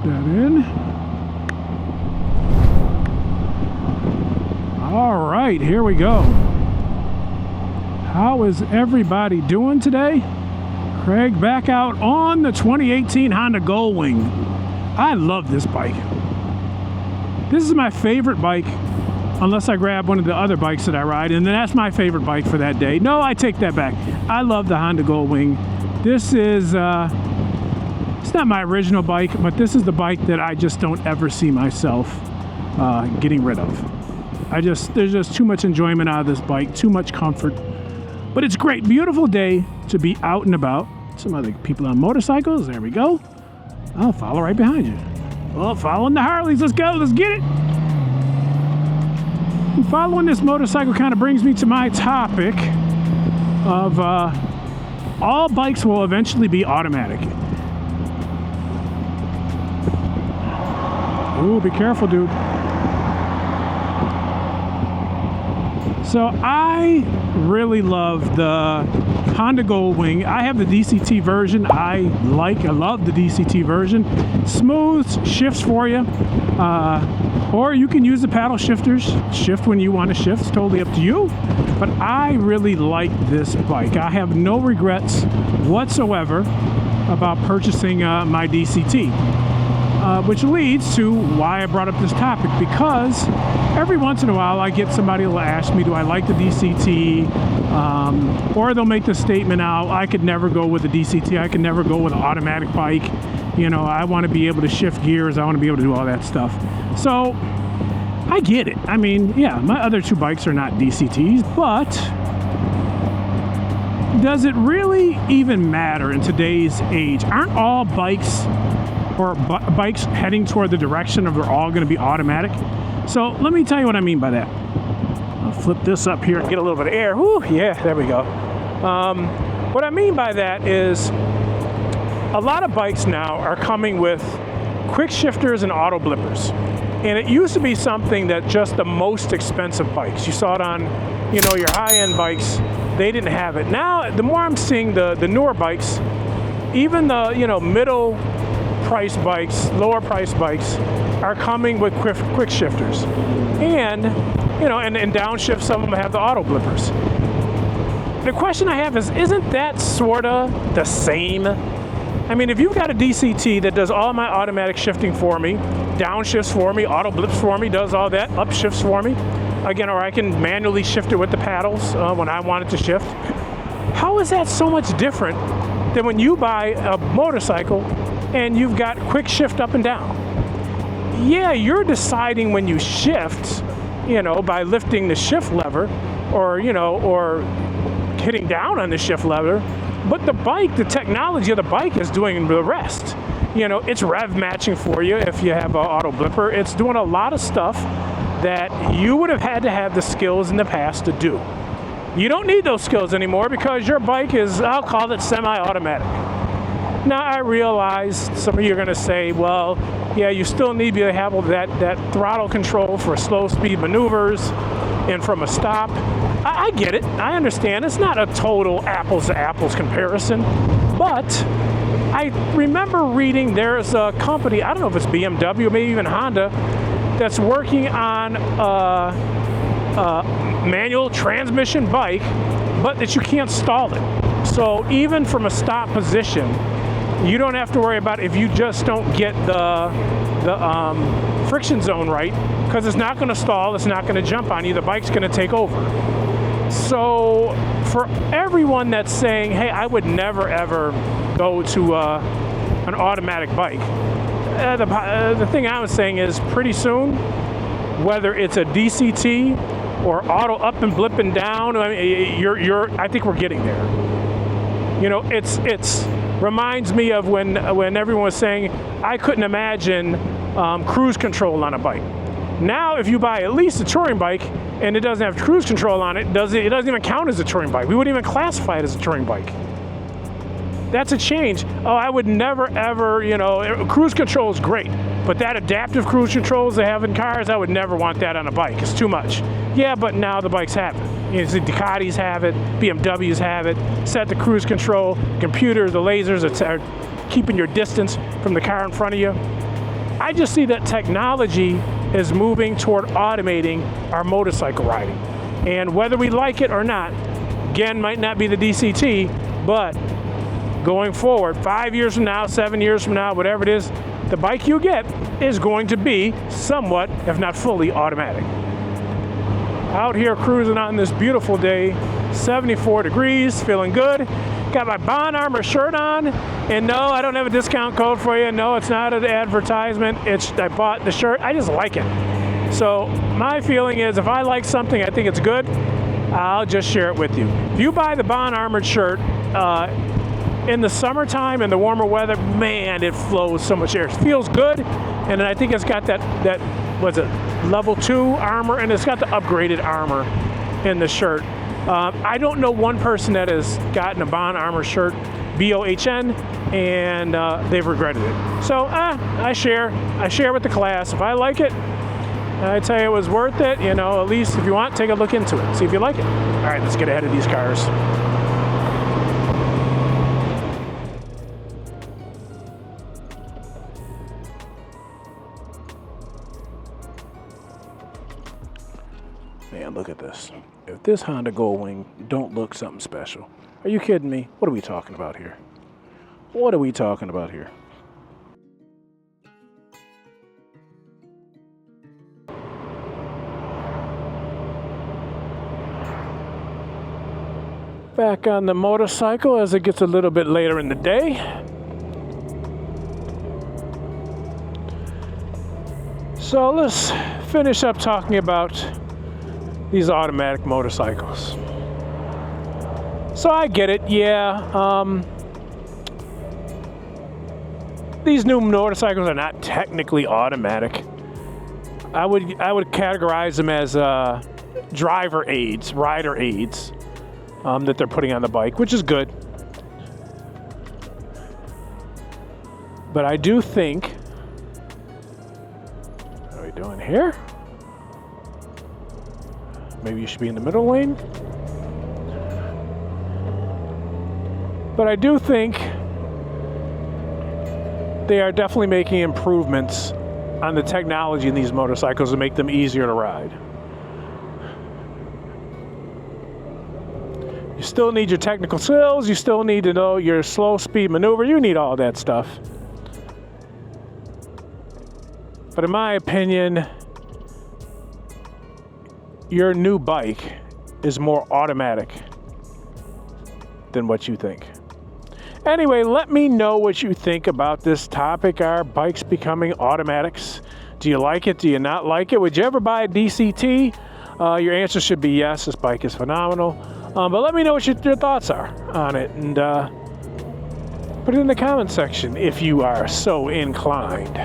Put that in. All right, here we go. How is everybody doing today? Craig back out on the 2018 Honda Goldwing. I love this bike. This is my favorite bike, unless I grab one of the other bikes that I ride, and then that's my favorite bike for that day. No, I take that back. I love the Honda Goldwing. This is, it's not my original bike, but this is the bike that I just don't ever see myself getting rid of. There's just too much enjoyment out of this bike, too much comfort. But it's great, beautiful day to be out and about. Some other people on motorcycles, there we go. I'll follow right behind you. Well, following the Harleys, let's go, let's get it. And following this motorcycle kind of brings me to my topic of all bikes will eventually be automatic. Ooh, be careful, dude. So I really love the Honda Goldwing. I have the DCT version. I love the DCT version. Smooth, shifts for you. Or you can use the paddle shifters. Shift when you want to shift. It's totally up to you. But I really like this bike. I have no regrets whatsoever about purchasing my DCT. Which leads to why I brought up this topic, because every once in a while I get somebody who will ask me, do I like the DCT? Or they'll make the statement out, I could never go with the DCT, I could never go with an automatic bike. You know, I want to be able to shift gears, I want to be able to do all that stuff. So, I get it. I mean, yeah, my other two bikes are not DCTs, but does it really even matter in today's age? Aren't all bikes or bikes heading toward the direction of they're all going to be automatic? So let me tell you what I mean by that. I'll flip this up here and get a little bit of air. Whew, yeah, there we go. What I mean by that is a lot of bikes now are coming with quick shifters and auto blippers. And it used to be something that just the most expensive bikes, you saw it on, you know, your high-end bikes, they didn't have it. Now, the more I'm seeing the newer bikes, even the, you know, middle price bikes, lower price bikes are coming with quick shifters. And, you know, and downshift, some of them have the auto blippers. The question I have is, isn't that sorta the same? I mean, if you've got a DCT that does all my automatic shifting for me, downshifts for me, auto blips for me, does all that, upshifts for me, again, or I can manually shift it with the paddles when I want it to shift. How is that so much different than when you buy a motorcycle and you've got quick shift up and down? Yeah, you're deciding when you shift, you know, by lifting the shift lever or, you know, or hitting down on the shift lever, but the bike, the technology of the bike is doing the rest. You know, it's rev matching for you if you have an auto blipper. It's doing a lot of stuff that you would have had to have the skills in the past to do. You don't need those skills anymore because your bike is, I'll call it semi-automatic. Now, I realize some of you are going to say, well, yeah, you still need to have that throttle control for slow speed maneuvers and from a stop. I get it. I understand. It's not a total apples to apples comparison. But I remember reading there's a company, I don't know if it's BMW or maybe even Honda, that's working on a manual transmission bike, but that you can't stall it. So even from a stop position, you don't have to worry about if you just don't get the friction zone right, because it's not going to stall, it's not going to jump on you, the bike's going to take over. So for everyone that's saying, hey, I would never ever go to an automatic bike, the thing I was saying is pretty soon, whether it's a DCT or auto up and blipping down, I mean, I think we're getting there. You know, it's reminds me of when everyone was saying, I couldn't imagine cruise control on a bike. Now, if you buy at least a touring bike and it doesn't have cruise control on it, it doesn't even count as a touring bike. We wouldn't even classify it as a touring bike. That's a change. Oh, I would never ever, you know, cruise control is great, but that adaptive cruise controls they have in cars, I would never want that on a bike. It's too much. Yeah, but now the bikes have it. You know, the Ducatis have it, BMWs have it. Set the cruise control, computer, the lasers are keeping your distance from the car in front of you. I just see that technology is moving toward automating our motorcycle riding. And whether we like it or not, again, might not be the DCT, but going forward, 5 years from now, 7 years from now, whatever it is, the bike you get is going to be somewhat, if not fully, automatic. Out here cruising on this beautiful day, 74 degrees, feeling good. Got my Bond Armor shirt on, and no, I don't have a discount code for you. No, it's not an advertisement. I bought the shirt. I just like it. So my feeling is, if I like something, I think it's good, I'll just share it with you. If you buy the Bond Armored shirt, in the summertime and the warmer weather, man, it flows so much air. It feels good, and I think it's got that what's it, level 2 armor, and it's got the upgraded armor in the shirt. I don't know one person that has gotten a Bond Armor shirt, BOHN, and they've regretted it. So I share with the class. If I like it, I tell you it was worth it. You know, at least if you want, take a look into it, see if you like it. All right, let's get ahead of these cars. Man, look at this. If this Honda Goldwing don't look something special, are you kidding me? What are we talking about here? What are we talking about here? Back on the motorcycle as it gets a little bit later in the day. So let's finish up talking about these automatic motorcycles. So I get it, yeah. These new motorcycles are not technically automatic. I would categorize them as driver aids, rider aids that they're putting on the bike, which is good. But I do think, what are we doing here? Maybe you should be in the middle lane. But I do think they are definitely making improvements on the technology in these motorcycles to make them easier to ride. You still need your technical skills. You still need to know your slow speed maneuver. You need all that stuff. But in my opinion, your new bike is more automatic than what you think. Anyway, let me know what you think about this topic. Are bikes becoming automatics? Do you like it? Do you not like it? Would you ever buy a DCT? Your answer should be yes. This bike is phenomenal. But let me know what your thoughts are on it, and put it in the comment section if you are so inclined.